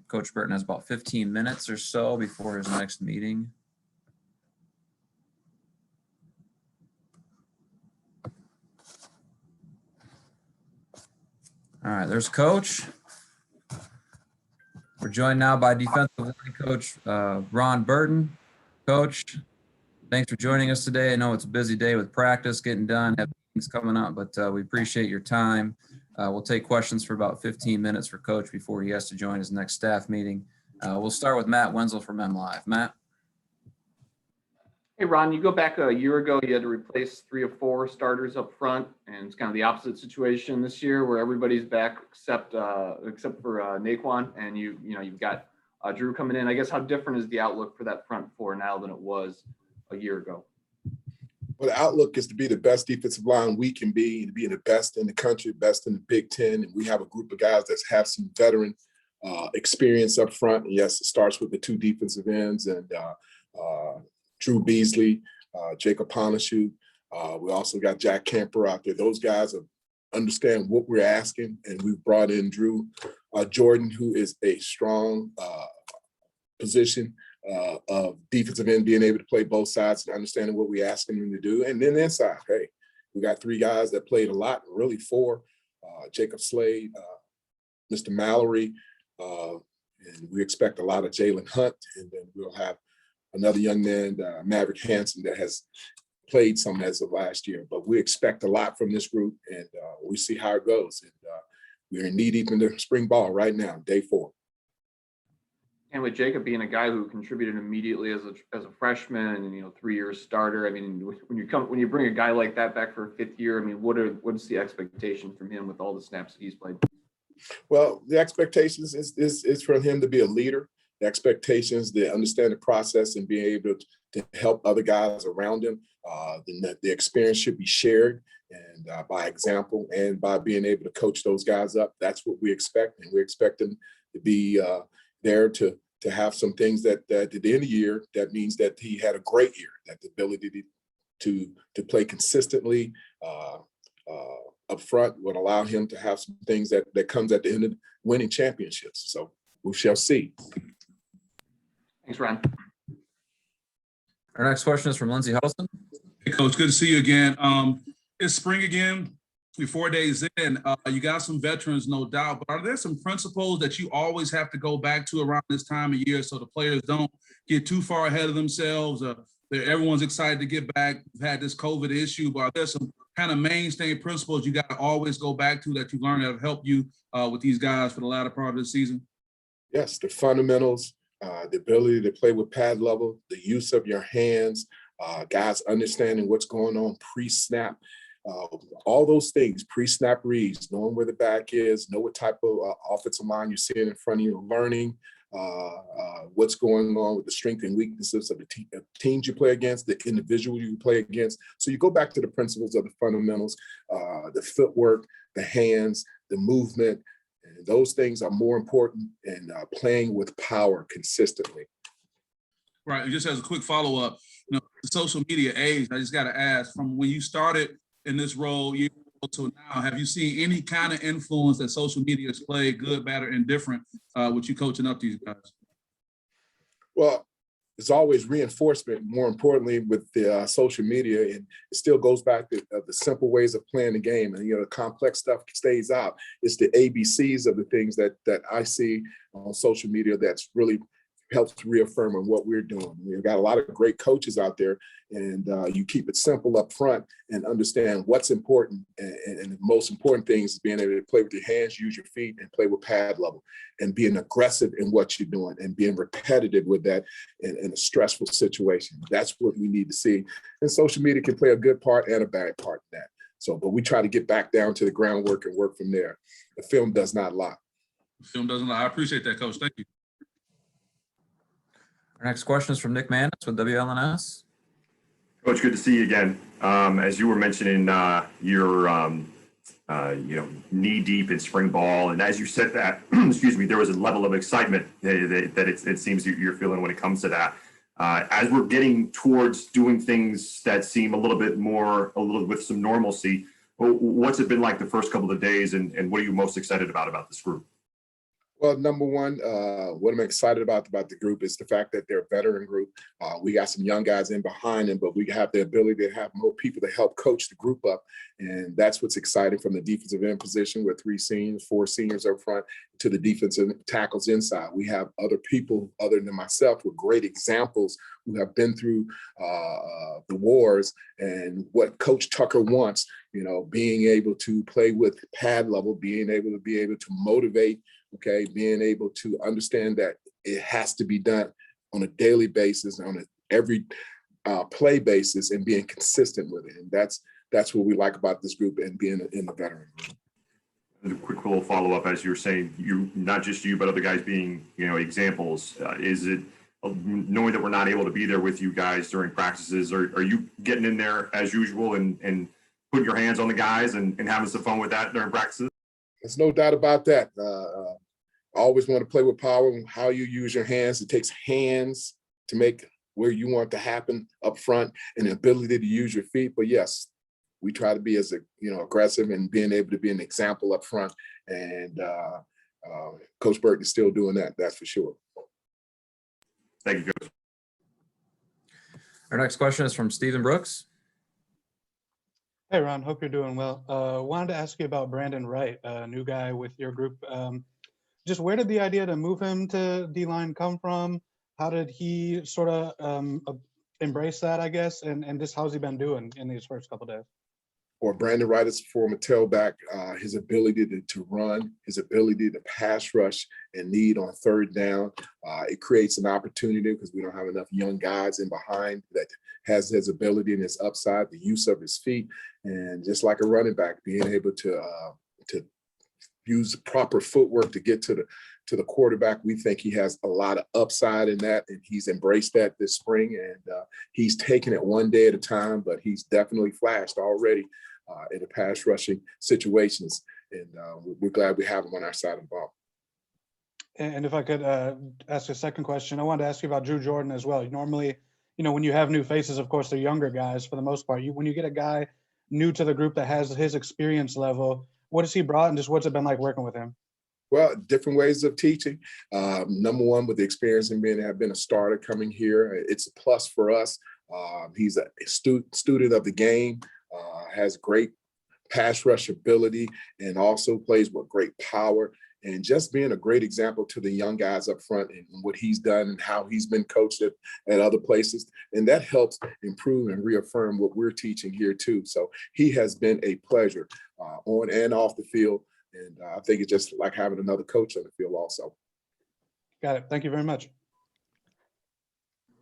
Coach Burton has about 15 minutes or so before his next meeting. All right, there's Coach. We're joined now by defensive line coach Ron Burton. Coach, thanks for joining us today. I know it's a busy day with practice getting done, have meetings coming up, but we appreciate your time. We'll take questions for about 15 minutes for Coach before he has to join his next staff meeting. We'll start with Matt Wenzel from MLive. Matt. Hey, Ron, you go back a year ago, you had to replace 3 of 4 starters up front, and it's kind of the opposite situation this year where everybody's back except for Naquan, and you've got Drew coming in. I guess how different is the outlook for that front 4 now than it was a year ago? Well, the outlook is to be the best defensive line we can be, to be the best in the country, best in the Big Ten, and we have a group of guys that have some veteran experience up front. And yes, it starts with the 2 defensive ends and Drew Beasley, Jacob Ponachute. We also got Jack Camper out there. Those guys understand what we're asking, and we've brought in Drew Jordan, who is a strong position of defensive end, being able to play both sides and understanding what we're asking them to do. And then inside, hey, we got 3 guys that played a lot, really 4, Jacob Slade, Mr. Mallory, and we expect a lot of Jalen Hunt, and then we'll have another young man, Maverick Hansen, that has played some as of last year. But we expect a lot from this group, and we see how it goes. And we're knee deep in the spring ball right now, day 4. And with Jacob being a guy who contributed immediately as a freshman and 3-year starter, I mean, when you bring a guy like that back for a 5th year, I mean, what's the expectation from him with all the snaps that he's played? Well, the expectations is for him to be a leader. The expectations, to understand the process and being able to help other guys around him. The experience should be shared, and by example, and by being able to coach those guys up. That's what we expect, and we expect him to be there to have some things that at the end of the year, that means that he had a great year, that the ability to play consistently up front would allow him to have some things that comes at the end of winning championships. So we shall see. Thanks, Ron. Our next question is from Lindsey Huddleston. Hey, Coach, good to see you again. It's spring again. We're 4 days in. You got some veterans, no doubt, but are there some principles that you always have to go back to around this time of year so the players don't get too far ahead of themselves? Everyone's excited to get back. We've had this COVID issue, but are there some kind of mainstay principles you got to always go back to that you learned that have helped you with these guys for the latter part of the season? Yes, the fundamentals. The ability to play with pad level, the use of your hands, guys understanding what's going on pre-snap, all those things, pre-snap reads, knowing where the back is, know what type of offensive line you're seeing in front of you, learning what's going on with the strengths and weaknesses of the teams you play against, the individual you play against. So you go back to the principles of the fundamentals, the footwork, the hands, the movement. And those things are more important in playing with power consistently. Right. And just as a quick follow-up, the social media age, I just got to ask, from when you started in this role to now, have you seen any kind of influence that social media has played, good, bad, or indifferent, with you coaching up these guys? Well, it's always reinforcement, more importantly, with the social media, and it still goes back to the simple ways of playing the game. And the complex stuff stays out. It's the ABCs of the things that I see on social media that's really helps reaffirm on what we're doing. We've got a lot of great coaches out there, and you keep it simple up front and understand what's important. And the most important thing is being able to play with your hands, use your feet, and play with pad level, and being aggressive in what you're doing and being repetitive with that in a stressful situation. That's what we need to see. And social media can play a good part and a bad part in that. So, but we try to get back down to the groundwork and work from there. The film does not lie. The film doesn't lie. I appreciate that, Coach. Thank you. Our next question is from Nick Manis with WLNS. Coach, good to see you again. As you were mentioning, you're knee deep in spring ball, and as you said that, excuse me, there was a level of excitement that it seems you're feeling when it comes to that. As we're getting towards doing things that seem a little with some normalcy, what's it been like the first couple of days, and what are you most excited about this group? Well, number one, what I'm excited about the group is the fact that they're a veteran group. We got some young guys in behind them, but we have the ability to have more people to help coach the group up. And that's what's exciting from the defensive end position with 3 seniors, 4 seniors up front to the defensive tackles inside. We have other people other than myself with great examples who have been through the wars and what Coach Tucker wants, being able to play with pad level, being able to motivate, okay, being able to understand that it has to be done on a daily basis, on every play basis, and being consistent with it. And that's what we like about this group and being in the veteran group. A quick little follow-up, as you were saying, not just you, but other guys being, examples. Is it knowing that we're not able to be there with you guys during practices? Are you getting in there as usual and putting your hands on the guys and having some fun with that during practices? There's no doubt about that. I always want to play with power and how you use your hands. It takes hands to make where you want to happen up front and the ability to use your feet. But yes, we try to be as aggressive and being able to be an example up front. And Coach Burton is still doing that. That's for sure. Thank you, Coach. Our next question is from Stephen Brooks. Hey, Ron, hope you're doing well. Wanted to ask you about Brandon Wright, a new guy with your group. Just where did the idea to move him to D-line come from? How did he sort of embrace that, I guess? And just how's he been doing in these first couple of days? Or Brandon Wright is a former tailback, his ability to run, his ability to pass rush and lead on 3rd down. It creates an opportunity because we don't have enough young guys in behind that has his ability and his upside, the use of his feet. And just like a running back, being able to use proper footwork to get to the quarterback. We think he has a lot of upside in that, and he's embraced that this spring. And he's taken it one day at a time, but he's definitely flashed already in the pass rushing situations. And we're glad we have him on our side of the ball. And if I could ask a second question, I wanted to ask you about Drew Jordan as well. Normally, when you have new faces, of course, they're younger guys for the most part. When you get a guy new to the group that has his experience level, what has he brought and just what's it been like working with him? Well, different ways of teaching. Number one, with the experience and have been a starter coming here, it's a plus for us. He's a student of the game, has great pass rush ability, and also plays with great power. And just being a great example to the young guys up front and what he's done and how he's been coached at other places. And that helps improve and reaffirm what we're teaching here too. So he has been a pleasure on and off the field. And I think it's just like having another coach on the field also. Got it. Thank you very much.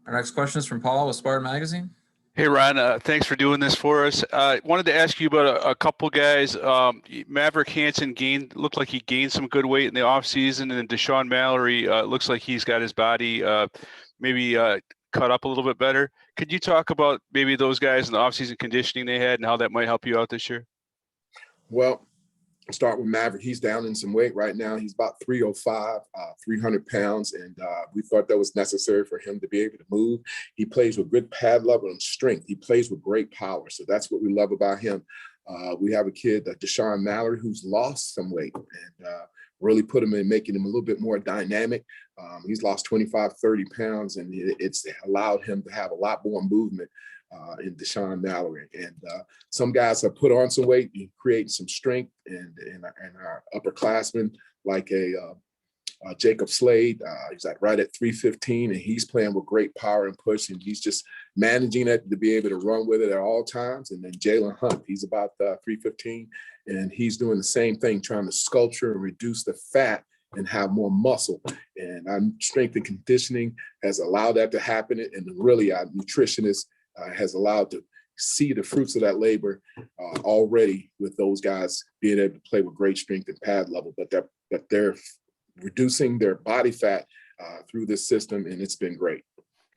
Our next question is from Paul with Spartan Magazine. Hey, Ron, thanks for doing this for us. Wanted to ask you about a couple guys. Maverick Hansen looked like he gained some good weight in the offseason, and then Deshaun Mallory looks like he's got his body maybe cut up a little bit better. Could you talk about maybe those guys and the offseason conditioning they had and how that might help you out this year? Well, I'll start with Maverick. He's down in some weight right now. He's about 305, 300 pounds, and we thought that was necessary for him to be able to move. He plays with good pad level and strength. He plays with great power, so that's what we love about him. We have a kid, Deshaun Mallory, who's lost some weight and really put him in, making him a little bit more dynamic. He's lost 25, 30 pounds, and it's allowed him to have a lot more movement in Deshaun Mallory. And some guys have put on some weight and create some strength, and our upperclassmen like Jacob Slade, he's right at 315, and he's playing with great power and push, and he's just managing it to be able to run with it at all times. And then Jalen Hunt, he's about 315, and he's doing the same thing, trying to sculpture and reduce the fat and have more muscle. And our strength and conditioning has allowed that to happen, and really our nutritionist has allowed to see the fruits of that labor already with those guys being able to play with great strength and pad level, but they're reducing their body fat through this system, and it's been great.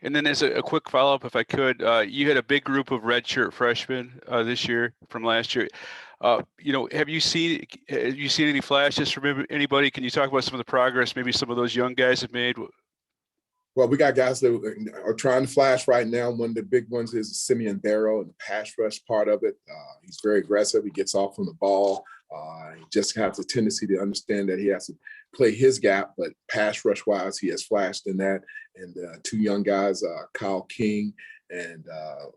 And then as a quick follow-up, if I could, you had a big group of redshirt freshmen this year from last year. Have you seen any flashes from anybody? Can you talk about some of the progress maybe some of those young guys have made? Well, we got guys that are trying to flash right now. One of the big ones is Simeon Barrow and the pass rush part of it. He's very aggressive. He gets off from the ball. He just has a tendency to understand that he has to play his gap, but pass rush wise, he has flashed in that. And two young guys, Kyle King and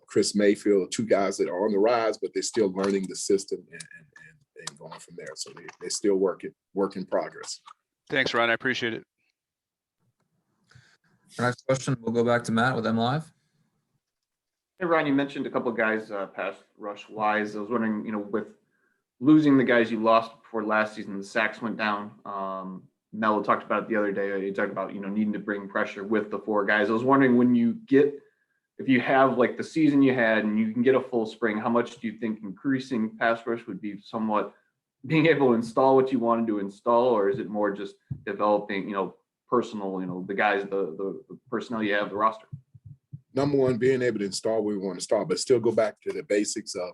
Chris Mayfield, two guys that are on the rise, but they're still learning the system and going from there. So they still work in progress. Thanks, Ron. I appreciate it. Our next question, we'll go back to Matt with MLive. Hey, Ron, you mentioned a couple of guys pass rush wise. I was wondering, with losing the guys you lost before last season, the sacks went down. Mello talked about it the other day. He talked about, needing to bring pressure with the four guys. I was wondering if you have like the season you had and you can get a full spring, how much do you think increasing pass rush would be somewhat being able to install what you wanted to install, or is it more just developing, personal, the guys, the personnel you have, the roster? Number one, being able to install where we want to start, but still go back to the basics of,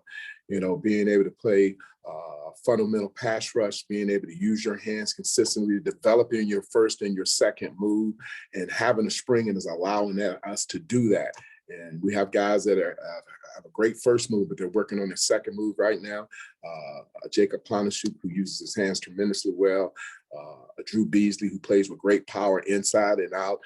being able to play fundamental pass rush, being able to use your hands consistently, developing your first and your second move, and having a spring and is allowing us to do that. And we have guys that have a great first move, but they're working on their second move right now. Jacob Planishuk, who uses his hands tremendously well. Drew Beasley, who plays with great power inside and out.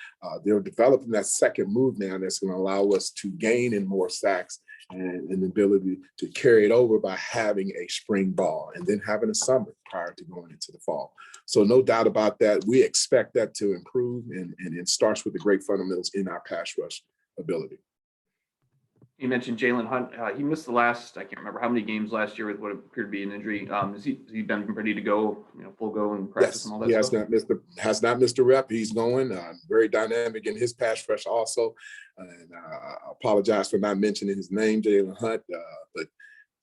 They're developing that second move now that's going to allow us to gain in more sacks and the ability to carry it over by having a spring ball and then having a summer prior to going into the fall. So no doubt about that. We expect that to improve, and it starts with the great fundamentals in our pass rush ability. You mentioned Jalen Hunt. He missed the last, I can't remember how many games last year with what appeared to be an injury. Has he been ready to go, full go and practice and all that He stuff? has not missed a rep. He's going very dynamic in his pass rush also. And I apologize for not mentioning his name, Jalen Hunt, but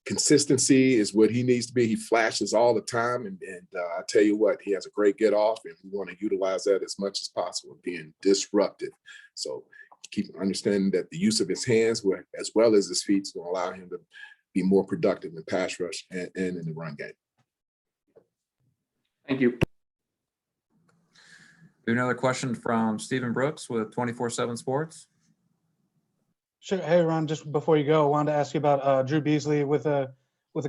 consistency is what he needs to be. He flashes all the time. And I tell you what, he has a great get off, and we want to utilize that as much as possible, being disruptive. So keep understanding that the use of his hands as well as his feet will allow him to be more productive in pass rush and in the run game. Thank you. We have another question from Stephen Brooks with 24/7 Sports. Sure. Hey, Ron, just before you go, I wanted to ask you about Drew Beasley with a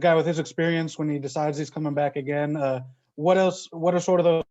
guy with his experience when he decides he's coming back again. What are sort of those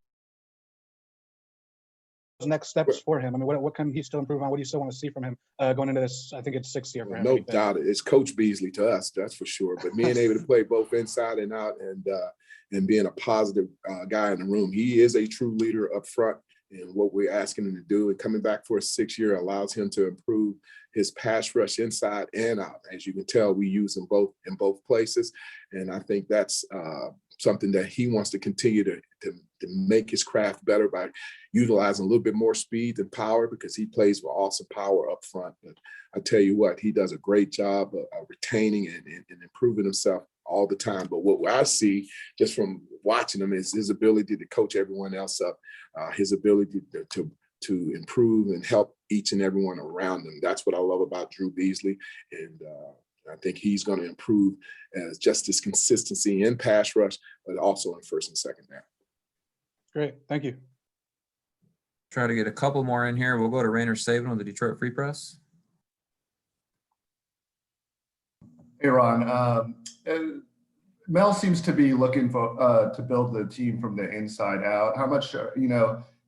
next steps for him? I mean, what can he still improve on? What do you still want to see from him going into this? I think it's 6th year for him. No doubt, it's Coach Beasley to us, that's for sure. But being able to play both inside and out, and being a positive guy in the room, he is a true leader up front. And what we're asking him to do, and coming back for a 6th year, allows him to improve his pass rush inside and out. As you can tell, we use him both in both places, and I think that's something that he wants to continue to make his craft better by utilizing a little bit more speed and power, because he plays with awesome power up front. But I tell you what, he does a great job of retaining and improving himself all the time. But what I see just from watching him is his ability to coach everyone else up, his ability to improve and help each and everyone around him. That's what I love about Drew Beasley. And I think he's going to improve as just his consistency in pass rush, but also in first and second down. Great. Thank you. Try to get a couple more in here. We'll go to Rainer Saban with the Detroit Free Press. Hey, Ron. Mel seems to be looking for to build the team from the inside out. How much,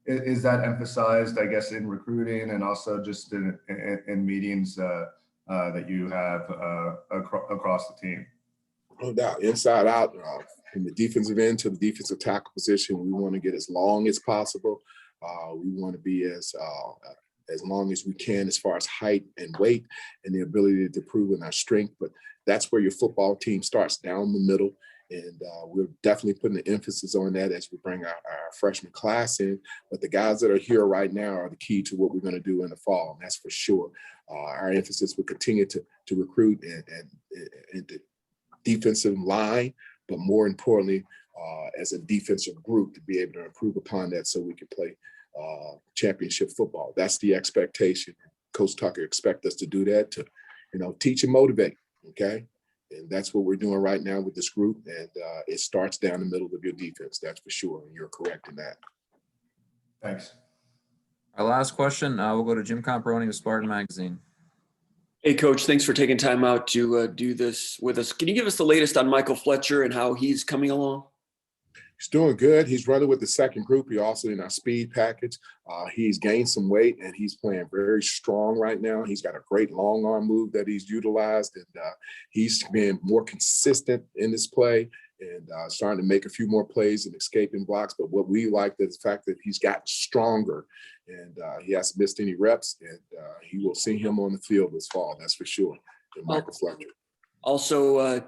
is that emphasized, I guess, in recruiting and also just in meetings that you have across the team? No doubt, inside out, from the defensive end to the defensive tackle position, we want to get as long as possible. We want to be as long as we can as far as height and weight and the ability to prove in our strength. But that's where your football team starts, down the middle. And we're definitely putting the emphasis on that as we bring our freshman class in. But the guys that are here right now are the key to what we're going to do in the fall, and that's for sure. Our emphasis will continue to recruit and the defensive line, but more importantly, as a defensive group, to be able to improve upon that so we can play championship football. That's the expectation. Coach Tucker expects us to do that, to teach and motivate, okay? And that's what we're doing right now with this group. And it starts down the middle of your defense, that's for sure. And you're correct in that. Thanks. Our last question, we'll go to Jim Comparoni with Spartan Magazine. Hey, Coach, thanks for taking time out to do this with us. Can you give us the latest on Michael Fletcher and how he's coming along? He's doing good. He's running with the second group. He also in our speed package. He's gained some weight and he's playing very strong right now. He's got a great long arm move that he's utilized, and he's been more consistent in this play and starting to make a few more plays and escaping blocks. But what we like is the fact that he's gotten stronger and he hasn't missed any reps, and he will see him on the field this fall, that's for sure. And Michael Fletcher. Also,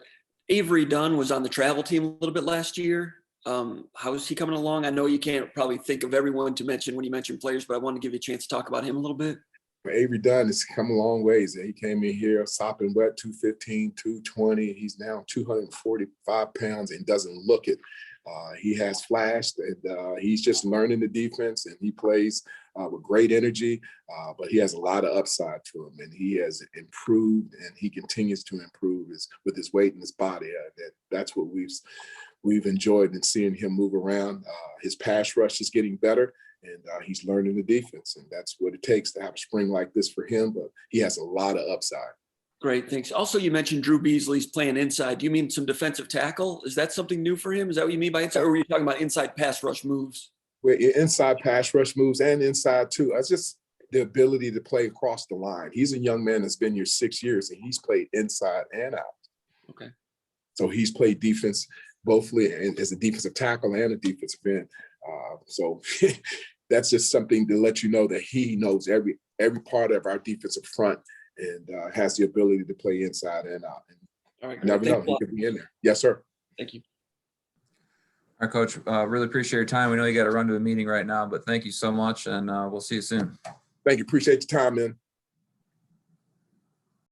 Avery Dunn was on the travel team a little bit last year. How is he coming along? I know you can't probably think of everyone to mention when you mention players, but I wanted to give you a chance to talk about him a little bit. Avery Dunn has come a long ways. He came in here sopping wet, 215, 220. He's now 245 pounds and doesn't look it. He has flashed, and he's just learning the defense, and he plays with great energy, but he has a lot of upside to him, and he has improved, and he continues to improve with his weight and his body. That's what we've enjoyed in seeing him move around. His pass rush is getting better, and he's learning the defense, and that's what it takes to have a spring like this for him, but he has a lot of upside. Great, thanks. Also, you mentioned Drew Beasley's playing inside. Do you mean some defensive tackle? Is that something new for him? Is that what you mean by inside, or were you talking about inside pass rush moves? Well, inside pass rush moves and inside too. It's just the ability to play across the line. He's a young man that's been here 6 years, and he's played inside and out. Okay. So he's played defense both as a defensive tackle and a defensive end. So that's just something to let you know that he knows every part of our defensive front and has the ability to play inside and out. And all right. never know, he could be in there. Yes, sir. Thank you. All right, Coach, really appreciate your time. We know you got to run to a meeting right now, but thank you so much, and we'll see you soon. Thank you. Appreciate your time, man.